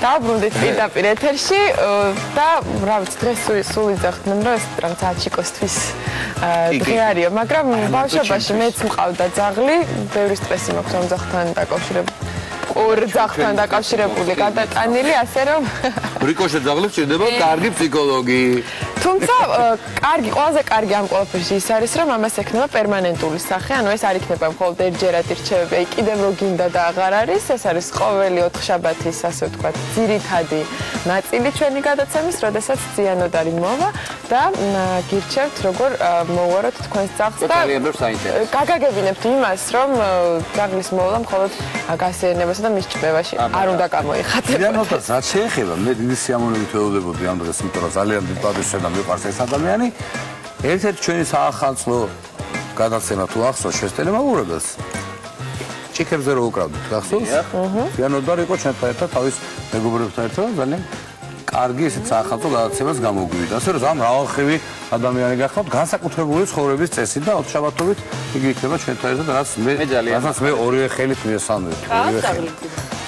დავბრუნდით პირდაპირ ეთერში და რა ვიცი დღეს სულ იძახდნენ რომ ეს რაღაც აჩიკოსთვის დღე არისო, მაგრამ ბავშვობაში მეც მყავდა ძაღლი, ბევრი სტრესი მაქვს ამ ძაღლთან დაკავშირებული. ორ ძაღლთან დაკავშირებული გადატანილი, ასე რომ რიკოშე ძაღლებს ჭირდება კარგი ფსიქოლოგი. თუმცა კარგი, ყველაზე კარგი ამ ყველაფერში ის არის, რომ ამას ექნება პერმანენტული სახე, ანუ ეს არ იქნება მხოლოდ ერთჯერად ირჩევები, აი კიდევ რო გინდა და აღარ არის, ეს არის ყოველი 4 შაბათის, ასე ვთქვათ, ძირითადი ნაწილი ჩვენი გადაცემის, როდესაც ზიანოდარი მოვა და გირჩევთ როგორ მოვუაროთ თქვენს ძაღლს და გაგაგებინებთ იმას, რომ ძაღლის მოვლა მხოლოდ გასეირნებასა და მის ჭმევაში არ უნდა გამოიხატებოდეთ. ზიანოდას რაც შეეხება, მე დიდი სიამოვნებით ველოდებოდი ამ დღეს, იმიტომ რომ ძალიან დიდ პატივს მიყვარს ეს ადამიანი. ერთ-ერთი ჩვენი საახალწლო გადაცემა თუ ახსოვს შესტელემაურებას. ჭიქებზე რო უკრავდით, გახსოვს? ზიანოდარი იყო ჩვენთან ერთად თავის მეგობრებთან ერთად ძალიან კარგი ესეთ საახალწლო გადაცემას გამოგვივიდა. ასე რომ ამ მრავალხრივი ადამიანი გახავთ, განსაკუთრებული ცხოვრების წესით და 4 შაბათობით იგი იქნება ჩვენთან ერთად, რასაც მე ორივე ხელით მიესალმებ. ორივე ხელით.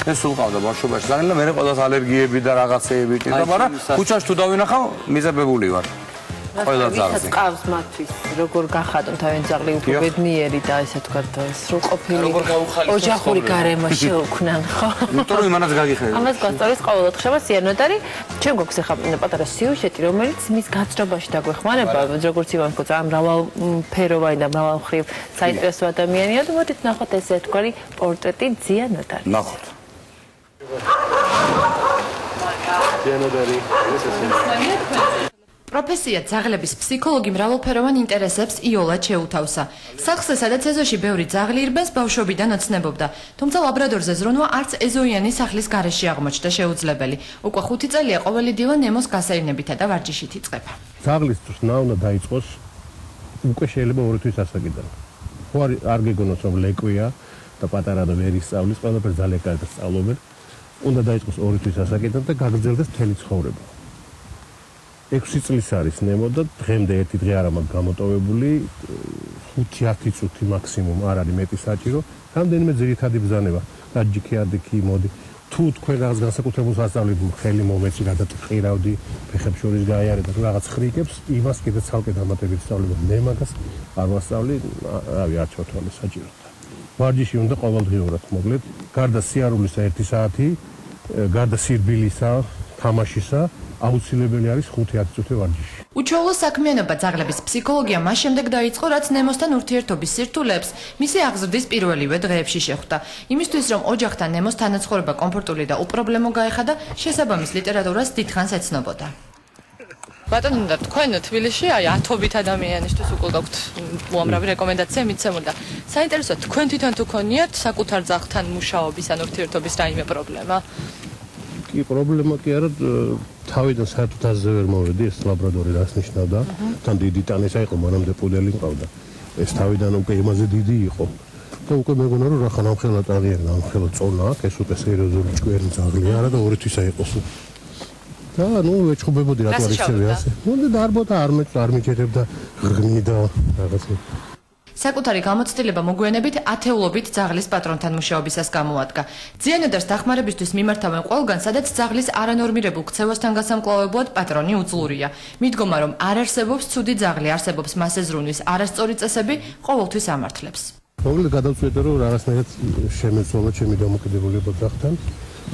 ეს სულ ყავდა ბავშვობაში ძალიან და მე ყველას ალერგიები და რაღაცეები ჭირდა, მაგრამ ქუჩაში თუ დავინახავ, მიზებებული ვარ. ყველა ძაღლი. ყავს მათთვის, როგორ გახადონ თავენ ძაღლი უფრო ბედნიერი და ესე ვთქვათ, სრულყოფილი ოჯახური გარემო შეუქმნან, ხო? იმიტომ რომ იმანაც გაგიხედა. ამას გასწავლის ყოველ 4 შაბათს ზიანოდარი. ჩვენ გვაქვს ახლა პატარა სიუჟეტი, რომელიც მის გაცნობაში დაგვეხმარება, როგორც ივანს გქონდა, ამ მრავალფეროვანი და მრავალმხრივ საინტერესო ადამიანია და მოდით ნახოთ ეს ერთგვარი პორტრეტი ზიანოდარი. ნახოთ. ზიანოდარი, პროფესია ძაღლების ფსიქოლოგი მრავალფეროვან ინტერესებს იოლად შეუთავსა. სახლზე, სადაც ეზოში ბევრი ძაღლი ირბენს, ბავშვობიდან ოცნებობდა. თუმცა ლაბრადორზე ზრუნვა არც ეზოიანი სახლის გარეშე აღმოჩნდა შეუძლებელი. უკვე 5 წელია ყოველი დილა ნემოს გასაირნებითა და ვარჯიშით იწყება. ძაღლის წვნა უნდა დაიწყოს უკვე შეიძლება 2 თვის ასაკიდან. ხო არ გეგონოს რომ ლეკვია და პატარა და ვერ ისწავლის, ყველაფერს ძალიან კარგად სწავლობენ. უნდა დაიწყოს 2 თვის ასაკიდან და გაგრძელდეს მთელი ცხოვრება. 6 წლის არის ნემო და დღემდე ერთი დღე არ მაქვს გამოტოვებული 5-10 წუთი მაქსიმუმ არ არის მეტი საჭირო. რამდენიმე ძირითადი ბრძანება დაჯიქიადიქი მოდი. თუ თქვენ რაღაც განსაკუთრებულს ასწავლით, ხელი მომეცი, გადაწყვირავდი, ფეხებს შორის გაიარე და რაღაც ხრიკებს, იმას კიდე ცალკე დამატებით სწავლება. მე მაგას არ ვასწავლი, რავი, არ ჩავთვალე საჭიროდ. ვარჯიში უნდა ყოველდღიურად მოკლედ, გარდა სიარულისა 1 საათი, გარდა სირბილისა, თამაშისა აუცილებელი არის 5-10 წუთი ვარჯიში. უჩვეულო საქმიანობა ძაღლების ფსიქოლოგია მას შემდეგ დაიწყო, რაც ნემოსთან ურთიერთობის სირთულეებს მისი აღზრდის პირველივე დღეებში შეხვდა. იმისთვის, რომ ოჯახთან ნემოს თანაცხოვრება კომფორტული და უპრობლემო გაეხადა, შესაბამის ლიტერატურას დიდხანს ეცნობოდა. ბატონო, თქვენ თბილისში აი 10-ობით ადამიანისთვის უკვე გაქვთ უამრავი რეკომენდაცია მიცემული და საინტერესოა თქვენ თვითონ თუ გქონიათ საკუთარ ძაღლთან მუშაობის ან ურთიერთობის რაიმე პრობლემა? კი, პრობლემა კი არა, თავიდან საერთოდ აზზე ვერ მოვედი, ეს ლაბრადორი რას ნიშნავდა. თან დიდი ტანისა იყო, მანამდე პუდელი მყავდა. ეს თავიდან უკვე იმაზე დიდი იყო. და უკვე მეგონა რომ რა ხან ამხელა ტარიანა, ამხელა წონა აქვს, ეს უკვე სერიოზული ჭკვიანი ძაღლია, არა და 2 თვისა იყოს. და ნუ ეჩხუბებოდი რა თქმა უნდა ასე. ნუ დარბოდა არ მიჭერებდა ღრმი და რაღაცა. საკუთარი გამოცდილება მოგვიანებით ათეულობით ძაღლის პატრონთან მუშაობისას გამოადგა. ზიანოდარს დახმარებისთვის მიმართავენ ყველგან, სადაც ძაღლის არანორმირებულ ქცევასთან გასამკლავებლად პატრონი უძლურია. მიდგომა, რომ არ არსებობს ცუდი ძაღლი, არსებობს მასზე ზრუნვის არასწორი წესები, ყოველთვის ამართლებს. მოკლედ გადავწყვეტე, რომ რაღაცნაირად შემეცვალა ჩემი დამოკიდებულება ძაღლთან.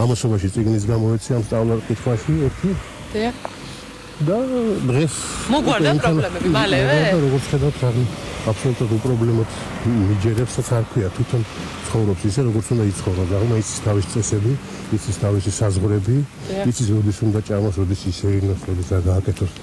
ამასობაში წიგნის გამოვეცი ამ სწავლარ კითხვაში ერთი. დიახ. და დღეს მოგვარდა პრობლემები მალევე? როგორც ხედავთ, აბსოლუტურად უპრობლემოდ მიჯერებსაც არ ქვია, თვითონ ცხოვრობს ისე, როგორც უნდა იცხოვროს. აღმა იცის თავის წესები, იცის თავისი საზღვრები, იცის როდის უნდა ჭამოს, როდის ისეირნოს, როდის არ გააკეთოს.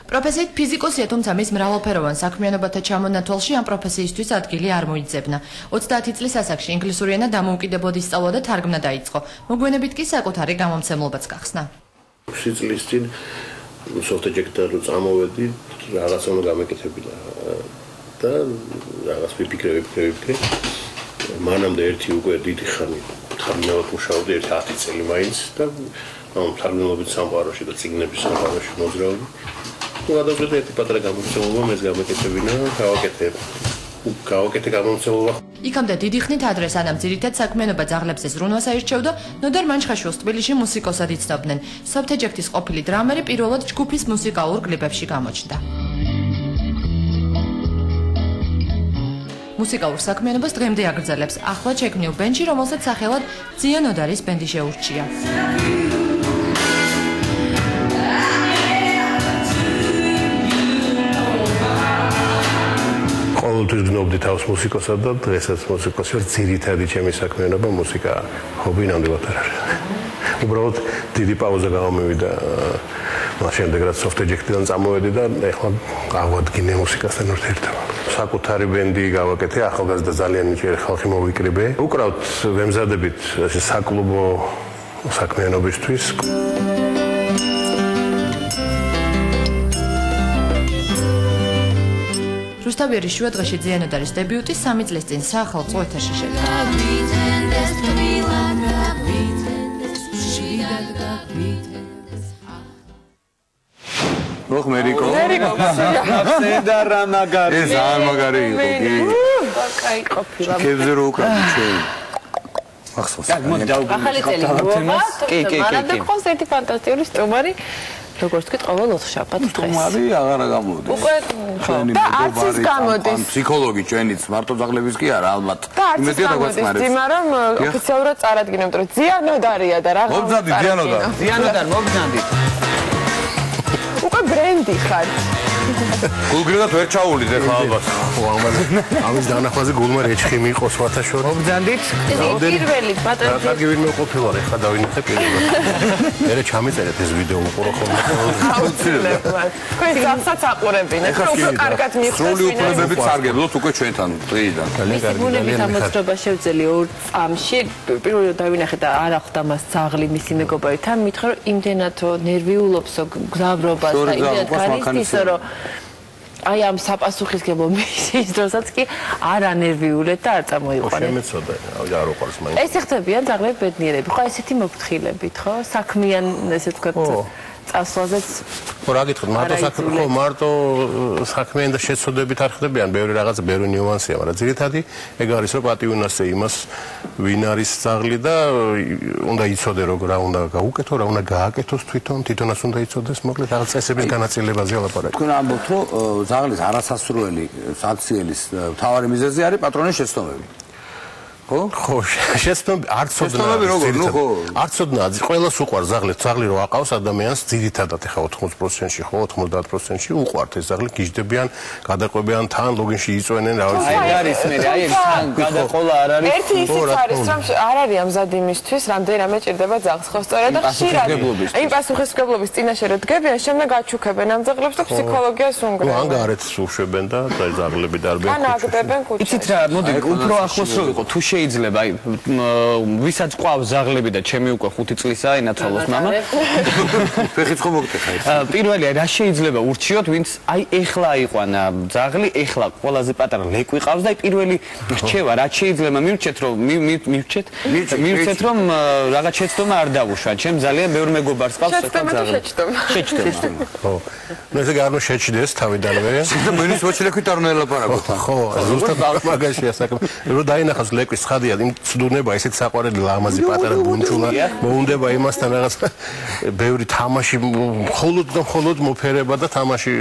პროფესიით ფიზიკოსია, თუმცა მის მრავალფეროვან საქმიანობათა ჩამონათვალში ამ პროფესიისთვის ადგილი არ მოიძებნა. 30 წლის ასაკში ინგლისური ენა დამოუკიდებლად ისწავლა და თარგმნა დაიწყო. მოგვიანებით კი საკუთარი გამომცემლობაც გახსნა. 6 წლის წინ სოფტეჯექტარ რო წამოვედი, რაღაცა უნდა გამეკეთებინა და რაღაც ვიფიქრე. მანამდე ერთი უკვე დიდი ხანი თარგმნელად მუშაობდი, 10 წელი მაინც და თარგმნელობით სამყაროში და წიგნების სამყაროში მოძრაობდი. გადავწყვეტე ერთი პატარა გამომცემლობა მეც გამეკეთებინა, გავაკეთე გამომცემლობა. იქამდე დიდი ხნით ადრე სანამ ძირითად საქმიანობა ძაღლებზე ზრუნვას აირჩევდა, ნოდარ მანჩხაშვილს თბილისში მუსიკოსად იცნობდნენ. Soft-Eject-ის ყოფილი დრამერი პირველად ჯგუფის მუსიკალურ კლიპებში გამოჩნდა. მუსიკალურ საქმიანობას დღემდე აგრძელებს. ახლა შექმნილ ბენდში, რომელსაც სახელად ძია ნოდარის ბენდი შეურჩია. ყოველთვის გნობდი თავს მუსიკოსად და დღესაც მუსიკოსი ვარ. ძირითადი ჩემი საქმიანობა მუსიკაა. ჰობი ნამდვილად არ არის. უბრალოდ დიდი პაუზა გამომივიდა. მას შემდეგ რაც Soft-Eject-დან წამოვედი და ეხლა გავადგინე მუსიკასთან ერთად. საკუთარი ბენდი გავაკეთე, ახალგაზრდა ძალიან მიჭირე ხალხი მოვიკრიბე. უკრავთ ვემზადებით ესე საკლუბო საქმიანობისთვის. რუსთავიერის შუადღეში ძია ნოდარის დებიუტი 3 წლის წინ საახალწლო ეთერში შედგა. ოხ მერიკო და რა მაგარი ეს არ მაგარი იყო კი კაი ყოფილა კებზე რო უკრავდი ჩვენ ახსოვს ახალი წელი მოვა მანამდე ყავს ერთი ფანტასტიკური სტუმარი როგორც თქვით ყოველ ოთხშაბათ დღეს სტუმარი აღარა გამოდის უკვე და არც ის გამოდის ფსიქოლოგი ჩვენიც მარტო ძაღლების კი არა ალბათ და არც ის გამოდის ძიმა რომ ოფიციალურად წარადგინებთ რომ ძია ნოდარია და რა მოგზადი ძია ნოდარ მოგზანდით უკვე ბრენდი ხარ გულგრილად ვერ ჩაულით ეხლა ალბათ ამის დანახვაზე გულმა რეჩხი მიიღო სხვათა შორის მოგზანდით პირველი ბატონი კარგი ვინმე ყოფილა ეხლა დავინახე პირველად მერე ჩამეწერეთ ეს ვიდეო უყურო ხოლმე აუცილებლად თქვენ გახსაც აყურებინეთ რომ უფრო კარგად მიხვდეთ სრული უფლებებით სარგებლობთ უკვე ჩვენთან დღეიდან ბუნების ამოძრობა შევძელი 2 წამში პირველად დავინახე და არ ახვდა მას ძაღლი მისი მეგობარი თან მითხრა რომ იმდენათო ნერვიულობსო გზავრობას და იმდენად განიცდისო რომ აი ამ საპასუხისგებლო მისიის დროსაც კი არ ანერვიულეთ და არ წამოიყვანეთ. შემეცოდა, არ უყარს მაინც. ეს ხდებიან ძაღლები ბედნიერები, ხო ესეთი მოფრთხილებით, ხო? საქმიან ესე ვთქვათ წასვლაზეც ხო რა გითხოთ, მარტო საქმიან და შეცოდებით არ ხდებიან, ბევრი რაღაცა, ბევრი ნიუანსია, მაგრამ ძირითადად ეგ არის რომ პატივუნასე იმას ვინ არის ძაღლი და უნდა იცოდე როგორ რა უნდა გაუკეთო, რა უნდა გააკეთოს თვითონაც უნდა იცოდეს, მოკლედ რაღაც წესების განაწილებაზე ვლაპარაკობ. თქვენ ამბობთ რომ ძაღლის არასასურველი საქციელის მთავარი მიზეზი არის პატრონის შეცდომები. ხო, შეცდომები არ ცოდნა. არ ცოდნა, ყველას უყვარს ძაღლი რო აყავს ადამიანს ძირითადად ეხა 80%-ში, ხო, 90%-ში უყვართ ეს ძაღლი, გიждდებიან, გადაყვებიან თან, ლოგინში იწვენენ, რა ვიცი. აი არის მე, აი ეს თან გადაყოლა არ არის. ერთი ისიც არის, რომ არ არის ამზად იმისთვის, რამდენიმე ჭირდება ძაღლს, ხო, სწორედ და ხშირად. იმ პასუხისმგებლობის წინაშე რო დგებიან, შემდეგ აჩუქებენ ამ ძაღლებს და ფსიქოლოგიას უნგრევენ. ან გარეთ უშვებენ და ძაღლები დარბიან. ან აგდებენ ქუჩაში. იცით რა, მოდი უფრო ახლოს რო იყო, თუ შეიძლება აი ვისაც ყავს ძაღლები და ჩემი უკვე 5 წლისაა ინაცვალოს მამა ფეხიც ხომ მოგტეხა პირველი რა შეიძლება ურჩიოთ ვინც აი ეხლა აიყვანა ძაღლი ეხლა ყველაზე პატარა ლეკვი ყავს და აი პირველი რჩევა რა შეიძლება მივჩეთ რომ მივჩეთ რომ რაღაც შეცდომა არ დავუშვა ჩემ ძალიან ბევრ მეგობარს ყავს შეცდომა ხო ნუ ესე გარნო შეჭდეს თავიდანვე მენის მოჩლექვით არ უნდა ელაპარაკოთ ხო ზუსტად მაგაშია საქმე რომ დაინახავს ლეკვის ცხადია იმ ცდუნება ესეთ საყვარელი ლამაზი პატარა ბუნჩულა მოუნდება იმასთან რაღაც ბევრი თამაში მხოლოდ მოფერება და თამაში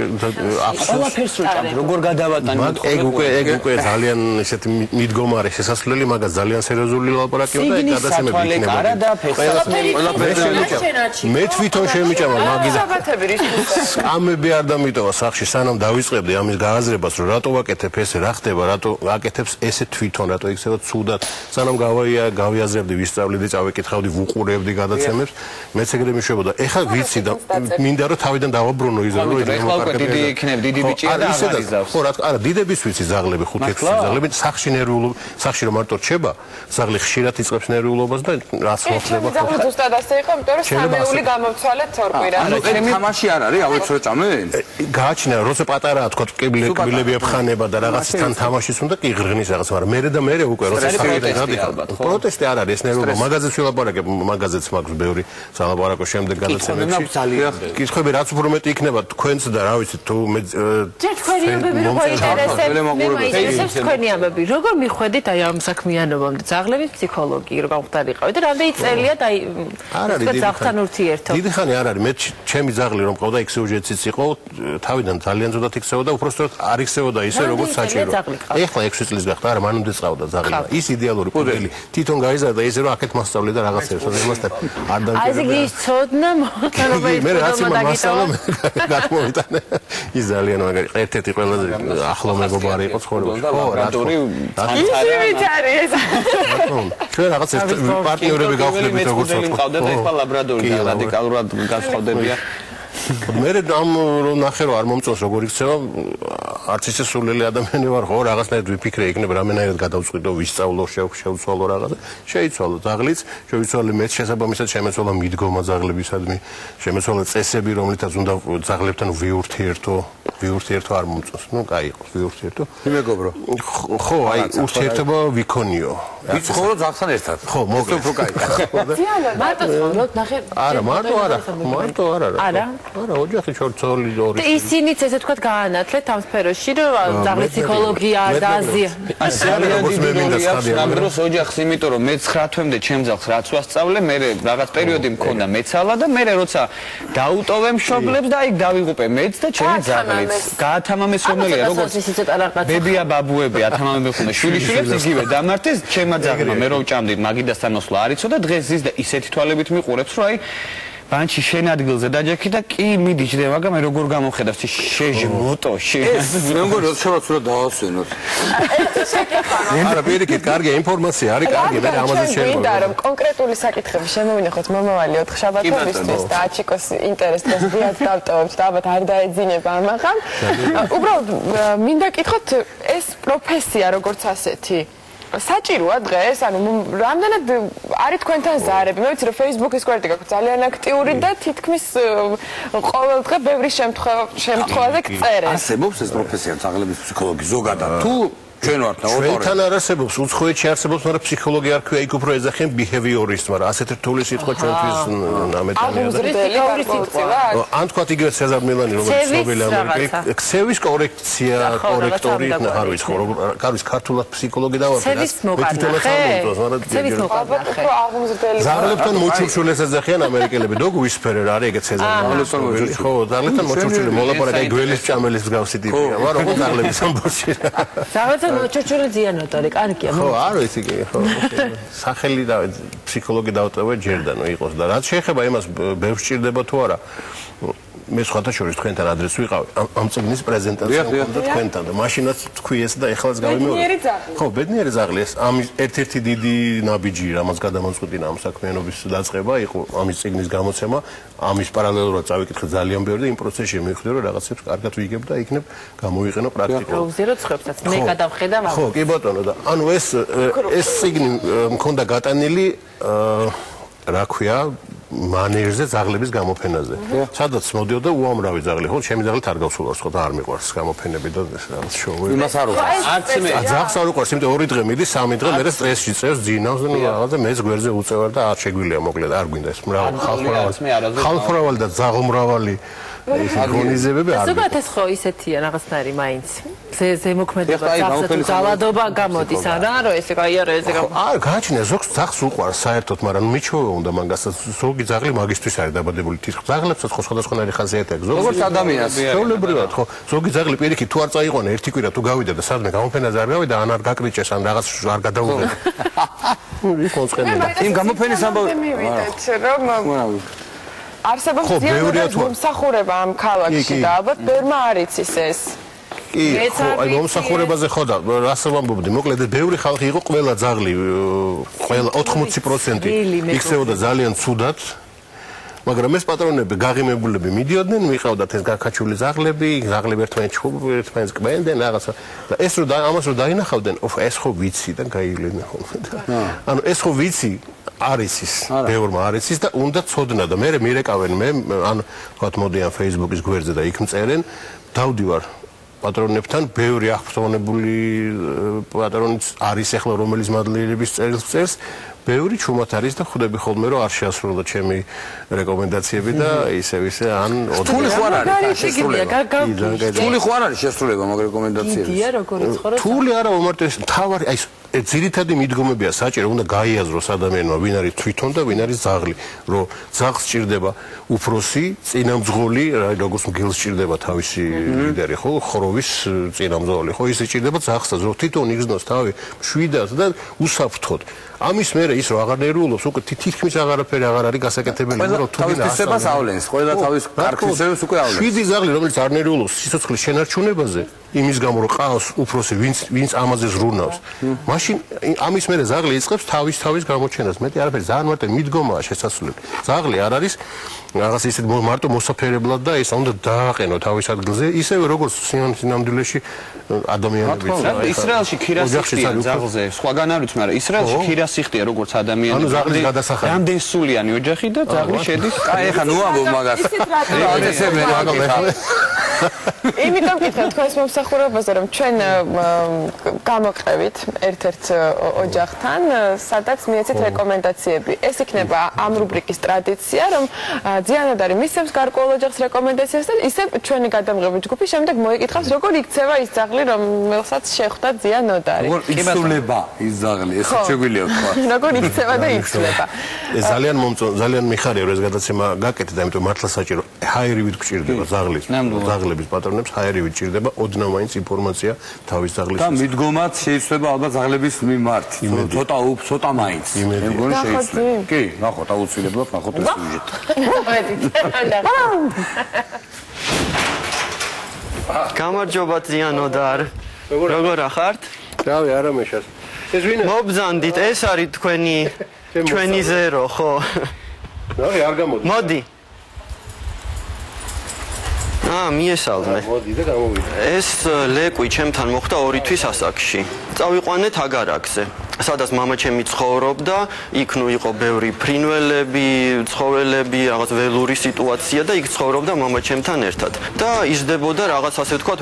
აქვს ყველაფერს უჭამს როგორ გადავატანოთ ეგ უკვე ძალიან ესეთი მიდგომარე შესასვლელი მაგას ძალიან სერიოზული ლაპარაკია და ეგ გადაცემები იქნება მე თვითონ შემიჭამა მაგის სკამები არ დამიტოვა სახში სანამ დავიწყებდი ამის გააზრებას რომ რატო ვაკეთებ ესე რა ხდება რატო აკეთებს ესე თვითონ რატო იქცევა ცუდად სანამ გავიაზრებდი ვისწავლიდი წავეკითხავდი ვუყურებდი გადაცემებს მეც ეგრე მიშვებოდა ეხლა ვიცი და მინდა რომ თავიდან დავაბრუნო ის რომ ეხლა უკვე დიდი იქნებ დიდი ბიჭია და აღარ იზავს ხო რა არა დიდების ვიცი ზაღლები 5-6 ზაღლები სახში ნერვიულობა სახში რომ მარტო რჩება ზაღლი ხშირად იწყებს ნერვიულობას და რაც მოხდება ხო ზუსტად ასე იყო იმიტომ რომ სამეული გამოვცვალეთ თორკვირა ანუ ეს თამაში არ არის აუც რო წამენ გააჩნია როცა პატარაა თქო კბილები აფხანება და რაღაც თან თამაშის უნდა კი ღრღნის რაღაც მაგრამ მე და მე უკვე როცა პროტესტი არ არის, ეს ნერვობა მაგაზეც ვილაპარაკებ, მაგაზეც მაქვს ბევრი სალაპარაკო შემდეგ გადაცემებში. კითხვები რაც უფრო მეტი იქნება თქვენც და რა ვიცი თუ მე თქვენი ამბები როგორ ინტერესებს თქვენი ამბები როგორ მიხვედით აი ამ საქმიანობამდე ძაღლების ფსიქოლოგი რო გამختارიყავი და რამდენი წელია აი ძაღლთან ურთიერთობა დიდი ხანი არ არის მე ჩემი ძაღლი რომ ყავდა იქ სიუჟეტიც იყო თავიდან ძალიან ზუსტად იქცეოდა უბრალოდ არ იქცეოდა ისე როგორც საჭირო ეხლა 6 წლის გახდა არა მანამდე წავდა ძაღლი ის იდეალური პუდელი თვითონ გაიზარდა ისე რომ აქეთ მასწავლე და რაღაცებს იმასთან არ დავიწყე აი ეს ისწოდნა მე რაც მასწავლე გამოვიტანე ის ძალიან მაგარი ერთ-ერთი ყველაზე ახლო მეგობარი იყო ცხოვრებაში ხო რატორი ჩვენ რაღაც პარტნიორები გავხდებით როგორც ყავდა და ეხლა ლაბრადორი და რადიკალურად განსხვავდებიან მე რომ ნახე რომ არ მომწონს როგორ იქცევა არც ისე სულელი ადამიანი ვარ ხო რაღაცნაირად ვიფიქრე იქნება რამენაირად გადავწყვიტო ვისწავლო შევცვალო რაღაცა შეიცვალო ძაღლიც შევიცვალე მეც შესაბამისად შემეცვალა მიდგომა ძაღლებისადმი შემეცვალა წესები რომლითაც უნდა ძაღლებთან ვიურთიერთო არ მომწონს ნუ კაი იყო ვიურთიერთო იმეგობრო ხო აი ურთიერთობა ვიქონიო ვიცხოვრო ძაღლთან ერთად ხო მოგე უფრო კაი მარტო ცხოვრობ ნახე არა მარტო არა არა ოჯახი შორცოლი ორი და ისინიც ესე თქვა გაანათლეთ ამ სფეროში რომ ძაღლის ფსიქოლოგია და აზია ნამდვილად ოჯახს იმიტომ რომ მე 9 თვემდე ჩემ ძაღლს რაც ვასწავლე მე რაღაც პერიოდი მქონდა მეცალა და მე როცა დაუტოვე მშობლებს და იქ დავიღუპე მეც და ჩემი ძაღლიც გაათამამეს რომელია როგორც ბებია ბაბუები ათამამებენ ხოლმე შვილიშვილებს იგივე დამართეს ჩემმა ძაღლმა მე რო ვჭამდი მაგიდასთან მოსვლა არ იცოდა დღეს ზის და ისეთი თვალებით მიყურებს რომ აი ბანჩი შენ ადგილზე დაჯექი და კი მიდიჭდე მაგრამ მე როგორ გამოვხედავს შეჟმოტო მე მგონი რომ შეიძლება დავასვენოთ არა პირიქით კარგი ინფორმაცია არის კარგი მე ამაზე შეიძლება მინდა რომ კონკრეტული საკითხები შემოვინახოთ მომავალი 4 შაბათებისთვის და აჩიკოს ინტერესს დღეს დავტოვებთ და ალბათ არ დაეძინება ამაღამ უბრალოდ მინდა კითხოთ ეს პროფესია როგორც ასეთი საჭიროა დღეს, ანუ რამდენად არის თქვენთან ზარები? მე ვიცი რომ Facebook-ის გვერდი გაქვთ ძალიან აქტიური და თითქმის ყოველ დღე ბევრი შემთხვევაზე გწერენ. არსებობს ეს პროფესია ძაღლების ფსიქოლოგი ზოგადად თუ ჩვენ ვართ და ჩვენთან არ არსებობს, უცხოეთში არსებობს, მაგრამ ფსიქოლოგი არ ქვია, იქ უფრო ეძახიან behaviorist, მაგრამ ასეთ რთული სიტყვა ჩვენთვის ნამეტანია და ან თქვათ იგივე სეზარ მილანი რომელიც ცნობილი ამერიკელი ქსევის კორექცია, კორექტორი, არ ვიცი ხო, კარვის ქართულად ფსიქოლოგი დავარქვა. ზაღლებთან მოჩურჩული ეძახიან ამერიკელები, დოგ ვისფერე რა არის ეგეც სეზარ მილანი. ხო, ზაღლებთან მოჩურჩული მოლაპარაკე გველის ჭამელის მსგავსი ტიპია, მაგრამ როგორ ზაღლების ამბავში. ჩურჩული ზიანოტორი, კარგია. ხო, არ ვიცი კი, ხო. სახელი და ფსიქოლოგი დავტოვე ჯერდანო იყოს და რაც შეეხება იმას ბევრს სჭირდება თუ არა. მე სხვათა შორის თქვენთან ადრესს ვიყავი. ამ წიგნის პრეზენტაცია უნდა თქვენთან და მაშინაც თქვი ეს და ეხლაც გავიმეორე. ხო, ბედნიერი ძაღლი ეს ამის ერთ-ერთი დიდი ნაბიჯი, რამაც გადამოწყვეტინა ამ საქმიანობის დაწყება, იყო ამის წიგნის გამოცემა. ამის პარალელურად წავიკითხე ძალიან ბევრი და იმ პროცესში მივხვდი რომ რაღაცებს კარგად ვიგებ და იქნებ გამოვიყენო პრაქტიკულად. გაუზირო ცხებსაც მე გადავხედა მაგას. ხო, კი ბატონო და ანუ ეს წიგნი მქონდა გატანილი რა ქვია მანერზე ძაღლების გამოფენაზე. სადაც მოდიოდა უამრავი ძაღლი, ხო, ჩემი ძაღლით არ გავსულვარს, ხო და არ მიყვარს გამოფენები და რაღაც შოუები. იმას არ უყვარს. არც მე. ძაღლს არ უყვარს, იმიტომ 2 დღე მიდის, 3 დღე მერე სტრესში წევს, ძინავს და რაღაცა მეც გვერდზე უწევარ და არ შეგვიძლია მოკლედ, არ გვინდა ეს ხალხმრავალი და ძაღლმრავალი ეს გონიზებები არ. ზოგადად ეს ხო ისეთია რაღაცნაირი მაინც. ზემოქმედება ძაღლთან ძალადობა გამოდის არა რომ ესე კაი არა ესე არ გააჩნია ზოგს ძაღლს უყვარს საერთოდ მაგრამ მიჩვევა უნდა მაგასაც ზოგი ძაღლი მაგისტვის არის დაბადებული თითქოს ძაღლებსაც ხო სხვადასხვანაირი ხასიათი აქვს ზოგი როგორც ადამიანს ჩვეულებრივად ხო ზოგი ძაღლი პირიქით თუ არ წაიყვანა ერთი კვირა თუ გავიდა და სადმე გამოფენაზე არ გავიდა ან არ გაკრიჭეს ან რაღაც არ გადაუღდა ის კონსკრენდა იმ გამოფენის ამბავი მივიდეთ რომ არსებობს ზიანოთი მომსახურება ამ ქალაქში და ალბათ ბევრმა არ იცის ეს კი, ხო, აი მომსახურებაზე ხო და რას ვამბობდი, მოკლედ ბევრი ხალხი იყო ყველა ძაღლი, ყველა 80% იქცეოდა ძალიან ცუდად. მაგრამ ეს პატრონები გაღიმებულები მიდიოდნენ, მიყავდათ ეს გაქაჩული ძაღლები, ძაღლები ერთმანეთს კბენდნენ რაღაცა. და ეს რომ ამას რომ დაინახავდნენ, ეს ხო ვიცი და გაივლენენ ხოლმე. ანუ ეს ხო ვიცი არის ის, ბევრმა არის ის და უნდა ცოდნა და მე მირეკავენ მე, ანუ თქვათ მოდიან Facebook-ის გვერდზე და იქ მწერენ, დავდივარ პატრონებთან, ბევრი აღფრთოვანებული პატრონიც არის ახლა რომელიც მადლიერების წერილს წერს. ბევრი ჩუმად არის და ხვდები ხოლმე რომ არ შეასრულა ჩემი რეკომენდაციები და ისე ან რთული ხო არ არის შესრულება რთული ხო არ არის შესრულება მაგ რეკომენდაციების იდეა როგორ იცხოვროთ რთული არა უმარტეს თავარი აი ძირითადი მიდგომებია საჭირო უნდა გაიაზროს ადამიანმა ვინ არის თვითონ და ვინ არის ძაღლი რომ ძაღლს სჭირდება უფროსი წინამძღოლი როგორც მგელს სჭირდება თავისი ლიდერი ხო ხროვის წინამძღოლი ხო ისე სჭირდება ძაღლსაც რომ თვითონ იგზნოს თავი მშვიდად და უსაფრთხოდ ამის მერე ის რომ აღარ ნერვიულობს უკვე თითქმის აღარაფერი აღარ არის გასაკეთებელი რომ თუ ვინ თავისუფლებას ავლენს ყველა თავის კარგთვისებას უკვე ავლენს შვიდი ძაღლი რომელიც არ ნერვიულობს სიცოცხლის შენარჩუნებაზე იმის გამო რომ ყავს უფროსი ვინც ამაზე ზრუნავს მაშინ ამის მერე ძაღლი იწყებს თავის გამოჩენას მეტი არაფერი ძალიან მარტო მიდგომაა შესაძლებელი ძაღლი არ არის რაღაც ისეთ მარტო მოსაფერებლად და ეს უნდა დააყენო თავის ადგილზე ისევე როგორც სინამდვილეში ადამიანები ისრაელში ქირას იხდიან ძაღლზე სხვაგან არ ვიცი მაგრამ ისრაელში ქირას იხდიან როგორც ადამიანები ანუ ძაღლის გადასახადი რამდენ სულიანი ოჯახი და ძაღლი შედის აი ეხა ნუ ამბობ მაგას იმიტომ ვკითხავ თქვენს მომსახურებაზე რომ ჩვენ გამოყევით ერთ-ერთ ოჯახთან სადაც მიეცეთ რეკომენდაციები ეს იქნება ამ რუბრიკის ტრადიცია რომ ძიანოდარი მისცემს გარკვეულ ოჯახს რეკომენდაციას და ისე ჩვენი გადამღები ჯგუფი შემდეგ მოიკითხავს როგორ იქცევა ის ძაღლი რომელსაც შეხვდა ძიანოდარი როგორ იცვლება ის ძაღლი ეს შეგვიძლია თქვა როგორ იქცევა და იცვლება ეს ძალიან მიხარია რომ ეს გადაცემა გაკეთდა იმიტომ მართლა საჭირო ჰაერივით გჭირდება ძაღლების პატრონებს ჰაერივით გჭირდება ოდნავ მაინც ინფორმაცია თავის ძაღლის და მიდგომაც შეიძლება ალბათ ძაღლების მიმართ ცოტა მაინც მე მგონი შეიძლება კი ნახოთ აუცილებლად ნახოთ ეს სიუჟეტი გამარჯობა ძიანოდარ როგორ ახართ რავი არა მეშას ეს ვინა მობზანდით ეს არის ჩვენი ზერო ხო რავი არ გამოდი მოდი მიესალმე მოდი და გამოვიდე ეს ლეკვი ჩემთან მოხდა 2 თვის ასაკში წავიყვანეთ აგარაკზე სადაც მამაჩემი ცხოვრობდა იქ ნუ იყო ბევრი ფრინველები ცხოველები რაღაც ველური სიტუაცია და იქ ცხოვრობდა მამაჩემთან ერთად და იზრდებოდა რაღაც ასე ვთქვათ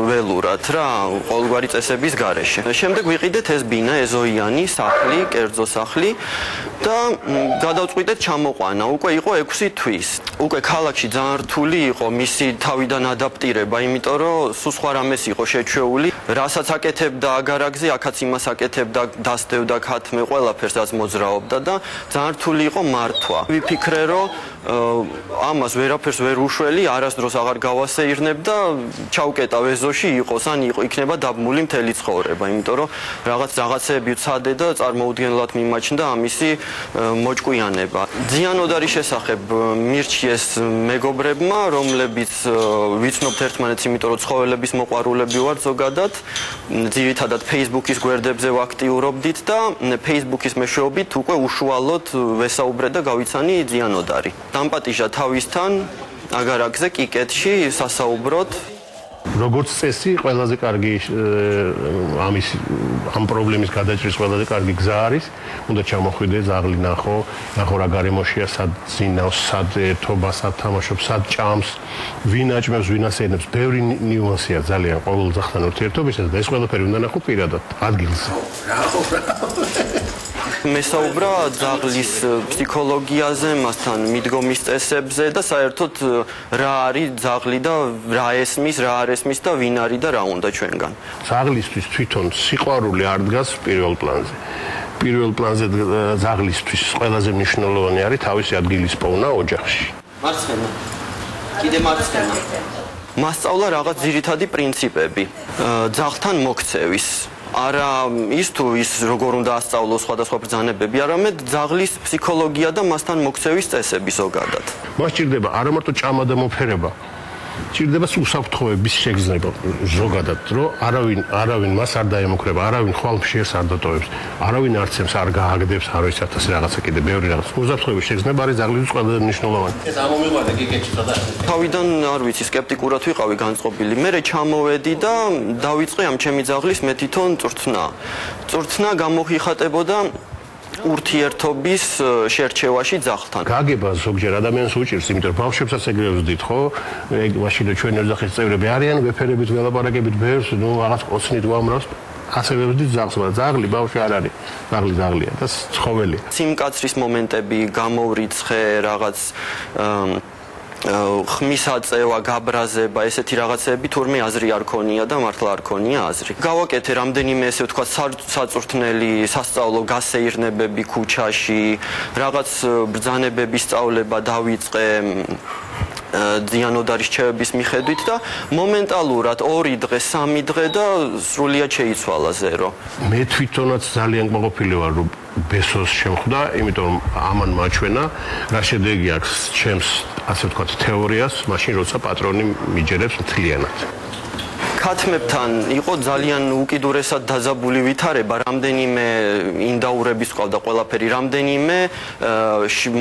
ველურად რა ყოველგვარი წესების გარეშე შემდეგ ვიყიდეთ ეს ბინა ეზოიანი სახლი კერძო სახლი და გადავწყვიტეთ ჩამოყვანა უკვე იყო 6 თვის უკვე ქალაქში ძალიან რთული იყო მისი თავიდან ადაპტირება იმიტომ რომ სულ სხვა რამეს იყო შეჩვეული რასაც აკეთებდა აგარაკზე აქაც იმას აკეთებდა დასდევდა ქათმე ყველაფერს რაც მოძრაობდა და ძალიან რთული იყო მართვა ვიფიქრე რომ ამას ვერაფერს ვერ უშველი არასდროს აღარ გავასეირნებ და ჩავკეტავ ეზოში იყოს ან იქნება დაბმული მთელი ცხოვრება იმიტომ რომ რაღაცეები ვცადე და წარმოუდგენლად მიმაჩნდა ამისი მოჭკვიანება ძიანოდარის შესახებ მირჩიეს მეგობრებმა რომლებიც ვიცნობთ ერთმანეთს იმიტომ რომ ცხოველების მოყვარულები ვართ ზოგადად ძირითადად Facebook-ის გვერდებზე ვაქტიურობდით და Facebook-ის მეშვეობით უკვე უშუალოდ ვესაუბრე და გავიცანი ძიანოდარი დამპატიჟა თავისთან აგარაკზე კიკეთში სასაუბროთ როგორც წესი ყველაზე კარგი ამ პრობლემის გადაჭრის ყველაზე კარგი გზა არის უნდა ჩამოხვიდე ძაღლი ნახო რა გარემოშია სად ძინავს სად ერთობა სად თამაშობს სად ჭამს ვინ აჭმევს ვინ ასენებს ბევრი ნიუანსია ძალიან ყოველ ძაღლთან ურთიერთობისას და ეს ყველაფერი უნდა ნახო პირადად ადგილზე მესაუბრა ძაღლის ფსიქოლოგიაზე, მასთან მიდგომის წესებზე და საერთოდ რა არის ძაღლი და რა ესმის, რა არ ესმის და ვინ არის და რა უნდა ჩვენგან. ძაღლისთვის თვითონ სიყვარული არ დგას პირველ პლანზე. პირველ პლანზე ძაღლისთვის ყველაზე მნიშვნელოვანი არის თავისი ადგილის პოვნა ოჯახში. მარცხენა. კიდე მარცხენა. მასწავლა რაღაც ძირითადი პრინციპები ძაღლთან მოქცევის. არა ის თუ ის როგორ უნდა ასწავლოს სხვადასხვა ბრძანებები, არამედ ძაღლის ფსიქოლოგია და მასთან მოქცევის წესები ზოგადად. მას ჭირდება არა მარტო ჭამა და მოფერება, ჭირდება უსაფრთხოების შეგრძნება ზოგადად, რომ არავინ მას არ დაემუქრება, არავინ ხვალ მშიერს არ დატოვებს, არავინ არცემს არ გააგდებს, არ ვიცი 1000 რაღაცა კიდე ბევრი რაღაც. უსაფრთხოების შეგრძნება არის ძაღლისთვის ყველაზე მნიშვნელოვანი. ეს ამომიყვანე კიკეთში და თავიდან არ ვიცი სკეპტიკურად ვიყავი განწყობილი. მე ჩამოვედი და დავიწყე ამ ჩემი ძაღლის მე თვითონ წვრთნა. წვრთნა გამოხიხატებოდა ურთიერთობის შერჩევაში ძაღლთან. გაგება ზოგჯერ ადამიანს უჭირს, იმიტომ რომ ბავშვებსაც ეგრე ვზდით, ხო? ეგ მაშინ ჩვენი ოჯახის წევრები არიან, ვეფერებით, ველაპარაკებით ბერს, ნუ რაღაც კოცნით უამრავს. ასე ვებდით ძაღლს, მაგრამ ძაღლი ბავშვი არ არის. ძაღლია და ცხოველია. სიმკაცრის მომენტები, გამოვრიცხე, რაღაც ხმის აწევა, გაბრაზება, ესეთი რაღაცები თურმე აზრი არ ქონია და მართლა არ ქონია აზრი. გავაკეთე რამდენიმე ესე ვთქვათ საწურთნელი სასწავლო გასეირნებები ქუჩაში, რაღაც ბრძანებების სწავლება დავიწყე ძიანოდარის რჩევების მიხედვით და მომენტალურად 2 დღე, 3 დღე და სრულიად შეიცვალა ზერო. მე თვითონაც ძალიან კმაყოფილი ვარ რომ ბესოს შემხვდა, იმიტომ რომ ამან მაჩვენა რა შედეგი აქვს ჩემს ასე ვთქვათ თეორიას, მაშინ როცა პატრონი მიჯერებს მთლიანად. ქათმებთან იყო ძალიან უკიდურესად დაძაბული ვითარება, რამდენიმე ინდაურების ყავდა ყველაფერი, რამდენიმე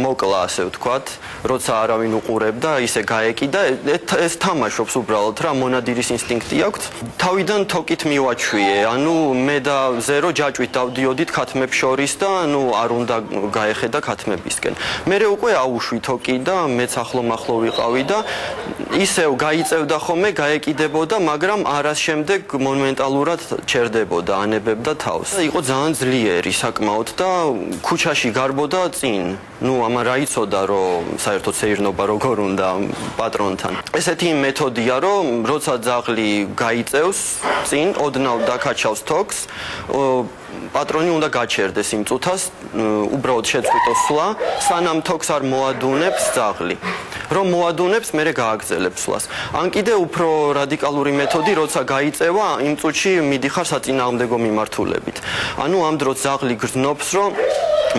მოკლა ასე ვთქვათ, როცა არავინ უყურებდა, ისე გაეკიდა, ეს თამაშობს უბრალოდ რა, მონადირის ინსტინქტი აქვს. თავიდან თოკით მივაჩვიე, ანუ მე და ზერო ჯაჭვით დავდიოდით ქათმებს შორის და ანუ არ უნდა გაეხედა ქათმებისკენ. მერე უკვე აუშვი თოკი და მეც ახლო-მახლო ვიყავი და ისევ გაიწევდა ხოლმე, გაეკიდებოდა, მაგრამ არას შემდეგ მონუმენტალურად ჩერდებოდა, ანებებდა თავს. იყო ძალიან ძლიერი საკმაოდ და ქუჩაში გარბოდა წინ. ნუ ამან რა იცოდა, რომ საერთოდ სეირნობა როგორ უნდა პატრონთან. ესეთი მეთოდია, რომ როცა ძაღლი გაიწევს წინ, ოდნავ დაკაჩავს თოქს, პატრონი უნდა გაჩერდეს იმ წუთას, უბრალოდ შეწყვიტოს სვლა, სანამ თოქს არ მოადუნებს ძაღლი. რომ მოადუნებს, მერე გააგრძელებს სვლას. ან კიდე უფრო რადიკალური მეთოდი, როცა გაიწევა, იმ წუთში მიდიხარ საწინააღმდეგო მიმართულებით. ანუ ამ დროს ძაღლი გრძნობს, რომ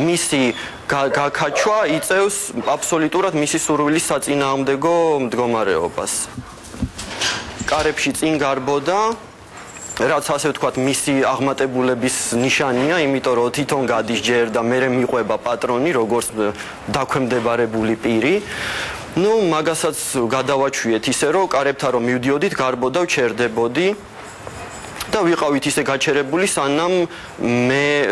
მისი გაკაჩვა იწევს აბსოლუტურად მისი სურვილის საწინააღმდეგო მდგომარეობას. კარებში წინ გარბოდა რაც ასე ვთქვათ მისი აღმატებულების ნიშანია, იმიტომ რომ თვითონ გადის ჯერ და მერე მიყვება პატრონი, როგორც დაქვემდებარებული პირი. ნუ მაგასაც გადავაჩვიეთ ისე რომ კარებთან რომ მივდიოდით, გარბოდა, ჩერდებოდი და ვიყავით ისე გაჩერებული,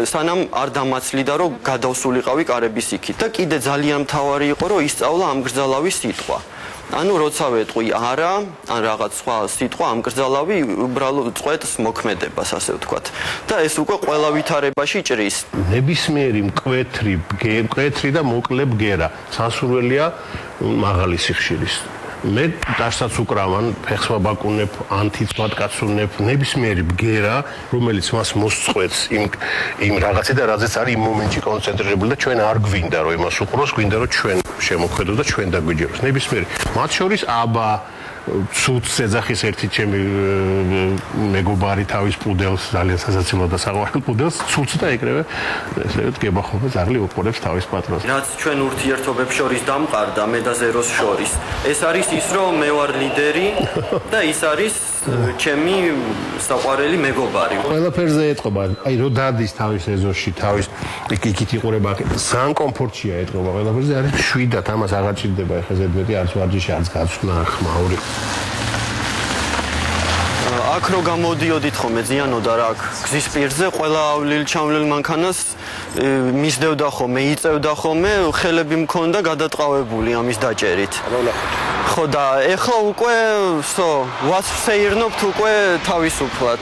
სანამ არ დამაცლიდა რომ გადავსულიყავი კარების იქით. და კიდე ძალიან მთავარი იყო რომ ისწავლა ამგრძალავის სიტყვა. ანუ როცა ვეტყვი არა, ან რაღაც სხვა სიტყვა ამგრძალავი უბრალოდ წყვეტს მოქმედებას, ასე ვთქვათ. და ეს უკვე ყველა ვითარებაში ჭრის. ნებისმიერი მკვეთრი და მოკლე ბგერა სასურველია მაღალი სიხშირის. მე დაშსაც უკრავან, ფეხს ვაბაკუნებ, ანთიც ვატკაცუნებ, ნებისმიერი ბგერა, რომელიც მას მოსწყვეტს იმ რაღაცით და რაზეც არის იმ მომენტში კონცენტრირებული და ჩვენ არ გვინდა რომ იმას უყუროს, გვინდა რომ ჩვენ შემოქმედოს და ჩვენ დაგვიჯეროს. ნებისმიერი. მათ შორის აბა ცუც ეძახის ერთი ჩემი მეგობარი თავის პუდელს, ძალიან სასაცილო და საყვარელ პუდელს, ცუც და ეკრევე, ესე დგება ხოლმე ძაღლი უყურებს თავის პატრონს. რაც ჩვენ ურთიერთობებს შორის დამყარდა, მე და ზეროს შორის. ეს არის ის, რომ მე ვარ ლიდერი და ის არის ჩემი საყვარელი მეგობარი. ყველაფერზე ეთყობა, აი რო დადის თავის ეზოში, თავის იქით იყურება, ძალიან კომფორტშია ეთყობა ყველაფერზე, არის შვიდად ამას აღარ ჭირდება ეხა ზედმეტი არც ვარჯიში, არც გაცვლა, ხმაური. აქ რო გამოდიოდით ხოლმე ზიანოდა რა აქ გზის პირზე, ყველა ავლილ-ჩავლილ მანქანას მისდევდა ხოლმე, იწევდა ხოლმე, ხელები მქონდა გადატყავებული ამის დაჭერით. ხო და ეხლა უკვე ვასეირნობთ უკვე თავისუფლად.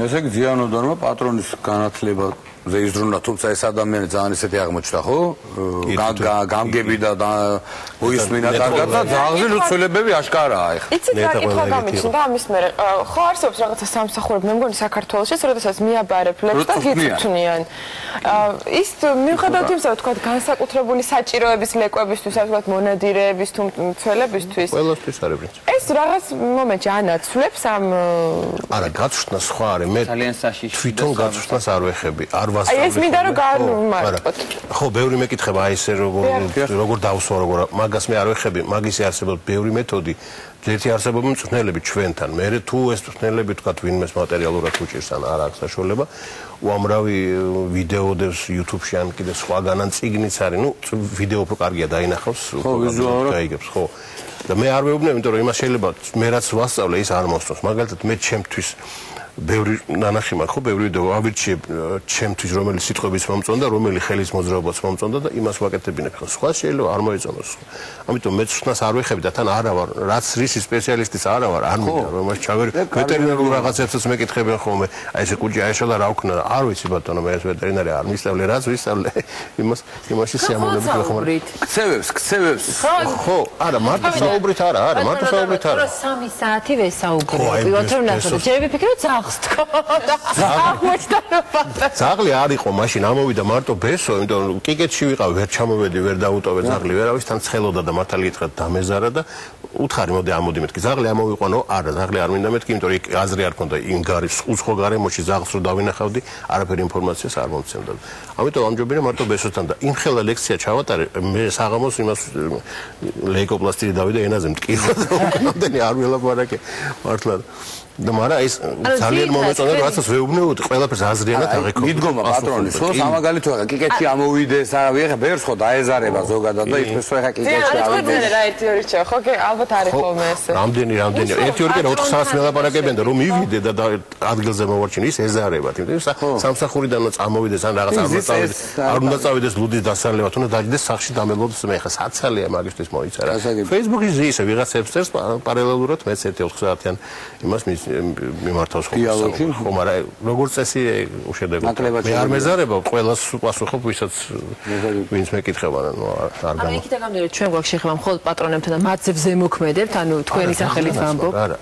ესე იგი ზიანოდანმა პატრონის განათლება ზეიზრუნა, თუმცა ეს ადამიანი ძალიან ისეთი აღმოჩნდა, ხო? გამგები და მოისმინა კარგად და ძაღლი ლოცველებები აშკარაა ეხლა. იცით რა კითხვა გამიჩნდა ამის მერე? ხო არსებობს რაღაცა სამსახურები, მე მგონი საქართველოშიც, როდესაც მიაბარებ ლექს და გიწვნიან. ის მიუხედავად იმისა, რომ თქვა განსაკუთრებული საჭიროების ლეკვებისთვის, ასე ვთქვათ, მონადირეების თუ მცველებისთვის. ყველასთვის არის პრინციპი. ეს რაღაც მომენტში ანაცვლებს ამ არა, გაცვლა სხვა არის. მე თვითონ გაცვლას არ ვეხები. არ აი ეს მინდა რომ გამარტოთ. ხო, ბევრი მეკითხება აი ესე როგორ დავსვა როგორ მაგას მე არ ვეხები, მაგისი არსებობს ბევრი მეთოდი. ერთი არსებობენ მწვრთნელები ჩვენთან. მე თუ ეს მწვრთნელები თქვათ ვინმეს მატერიალურად უჭირს ან არ აქვს საშუალება, უამრავი ვიდეო დევს YouTube-ში ან კიდე სხვაგან ან წიგნიც არის. ნუ ვიდეო უფრო კარგია დაინახავს, გაიგებს, ხო. და მე არ ვეუბნებ, იმიტომ რომ იმას შეიძლება მე რაც ვასწავლე, ის არ მოსწონს. მაგალითად მე ჩემთვის ბევრი ნანახი მაქვს ხო ბევრი ვიდეო ავირჩიებ ჩემთვის რომელი სიტყვების მომწონდა რომელი ხელის მოძრაობაც მომწონდა და იმას ვაკეთებინებ ხო სხვა შეიძლება არ მოეწონოს ამიტომ მეც ხნას არ ვეხები და თან არა ვარ რაც რისი სპეციალისტის არა ვარ არ მინდა რომ მას ჩავერ ვეტერინარულ რაღაცებსაც მეკითხებიან ხოლმე აი ესე კუჭი აეშალა რა ვქნა არ ვიცი ბატონო მე ეს ვეტერინარი არ მისწავლე რაც ვისწავლე იმაში სიამოვნებით ვეხმარ ქცევებს ხო არა მარტო საუბრით არა მარტო საუბრით არა 3 საათი ვესაუბრებ პირველ რომ ნახოთ შეიძლება ვფიქრე ძაღლს თქო ძაღლი არ იყო მაშინ ამოვიდა მარტო ბესო იმიტომ რომ კიკეთში ვიყავ ვერ ჩამოვედი ვერ დაუტოვე ძაღლი ვერავის თან ცხელოდა და მართალი ითხრა დამეზარა და უთხარი მოდი ამოდი მეთქი ძაღლი ამოვიყვანო არა ძაღლი არ მინდა მეთქი იმიტომ რომ იქ აზრი არ ქონდა იმ გარის უცხო გარემოში ძაღლს რო დავინახავდი არაფერი ინფორმაციას არ მომცემდა ამიტომ ამჯობინე მარტო ბესოსთან და იმ ხელა ლექცია ჩავატარე მე საღამოს იმას ლეიკოპლასტირი დავიდა ენაზე მტკივა რამდენი არ ველაპარაკე მართლა და მაგრამ ეს ძალიან მომეწონა რასაც ვეუბნეოდი ყველაფერს აზრიანად აღექო მიდგომა პატრონის ხო სამაგალითო ახლა კიკეთში ამოვიდეს არავი ახლა ბერს ხო დაეზარება ზოგადად და ითქვეს რომ ახლა კიკეთში ავიდეს რა 1-2 რჩა ხო ალბათ არის ხოლმე ესე რამდენი 1-2 კი 4 საათს მელაპარაკებენ და რომ მივიდე და ადგილზე მოვარჩინე ის ეზარებათ იმიტომ სამსახურიდანო წამოვიდეს ან რაღაც არ უნდა წავიდეს ლუდის დასალევად უნდა დაიდეს სახლში დამელოდეს მე ახლა საცალია მაგისთვის მოიწერა Facebook-ზე ისე ვიღაცებს წერს პარალელურად მეც 1-4 საათიან იმას მიმართავს ხო მაგრამ როგორც წესი უშედეგო მე არ მეზარება ყველას უპასუხობ ვისაც ვინც მეკითხება ანუ არ გამა იქით გამოდით ჩვენ გვაქვს შეხება მხოლოდ პატრონებთან და მათზე ზემოქმედებთ ანუ თქვენი სახელით ვამბობ არა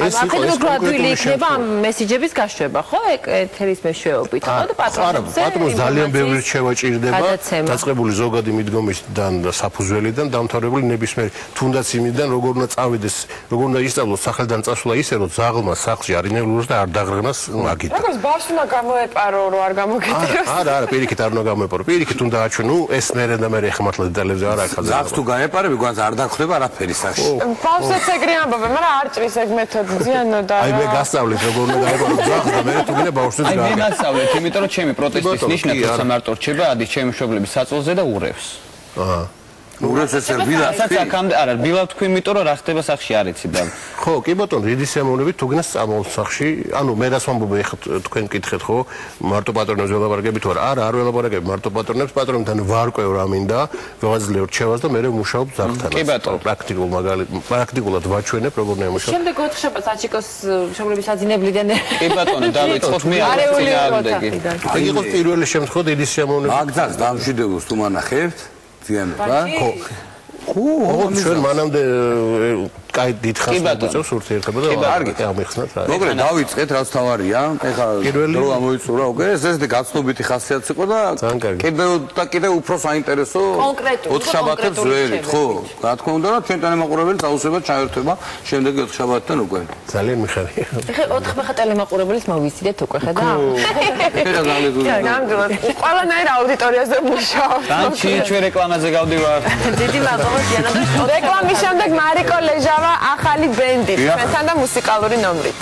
ეს იყო ეს გრადუალი იქნება ამ მესიჯების გაშვება ხო ეთერის მეშვეობით ხო და პატრონებზე პატრონს ძალიან ბევრი რჩევა ჭირდება დაწყებული ზოგადი მიდგომისგან და საფუძველიდან დამთავრებული ნებისმიერ თუნდაც იმიდან როგორ უნდა წავიდეს როგორ უნდა ისწავლოს სახელიდან წასვლა ისე რომ ზაღლმა სახლში არ ინევლოს და არ დაღრღნას მაგით. როგორც ბავშვს უნდა გამოეპარო რომ არ გამოგეტეროს. არა, პირიქით არ უნდა გამოეპარო. პირიქით უნდა აჩვენო ეს მერე და მერე ხმართ დეტალებზე არ ახალ. ზაღს თუ გაეპარები, გვანც არ დაგხვდება არაფერი სახლში. ბავშვს ეგრე ამბობენ, მაგრამ არ ჭრის ეგ მეთოდი ზიანო და აი მე გასწავლეთ როგორ უნდა გაეპარო ზაღს და მე თუ გინდა ბავშვს გააკეთო. აი მე გასწავლეთ, იმიტომ რომ ჩემი პროტესტის ნიშნა თორსა მარტო რჩება ადის ჩემი მშობლების საწოლზე და ურევს. აჰა. ურევს ეს ბილა. ასაც აქამდე არა, ბილა თქვი, იმიტომ რომ რა ხდება სახლში არ იცი და. ხო, კი ბატონო, რიდის სიამოვნებით თუ გინდა წამოვალ სახლში, ანუ მე რას ვამბობ ეხლა თქვენ კითხეთ ხო, მარტო პატრონებს ველაპარაკებით თუ არა, არ ველაპარაკებ მარტო პატრონებს, პატრონებთან ვარკვევ რა მინდა, ვეღაზლიო რჩევას და მე ვმუშაობ ზაღთან. კი ბატონო, პრაქტიკულად ვაჩვენებ როგორ უნდა იმუშაო. შემდეგ ოთხშაბათს აჩიკოს მშობლების აძინებლიდან. კი ბატონო, დავიწყოთ მე არ წინააღმდეგი. ეგ იყო პირველი შემთხვევა დიდი სიამოვნებით. მაგძას დამშვიდებულს თუ მანახებთ? ზიანობა? ხო. ხო, ჩვენ მანამდე კაი დიდხანს მოწევს ურთიერთობა და კარგი ამიხსნათ რა. მოგრე დავიწყეთ რაც თავარია. ეხლა დრო ამოიწურა უკვე ეს ესეთი გაცნობიტი ხასიათი იყო და კიდევ უფრო საინტერესო ოთხშაბათებს ვერით, ხო? რა თქმა უნდა, ჩვენთან ემაყურებელი წაუსებად ჩაერთვება შემდეგი ოთხშაბათთან უკვე. ძალიან მიხარია. ეხლა ოთხმეხა ტელემაყურებელს მოვიციდეთ უკვე ხედა? ეხლა ძალიან ნამდვილად ყველანაირ აუდიტორიაზე მუშაობ. განჩი ჩვენ რეკლამაზე გავდივარ. დიდი მადლობა დიანა და რეკლამის შემდეგ მარიკო ლეჟავა ახალი ბენდით ჩვენთან და მუსიკალური ნომრით.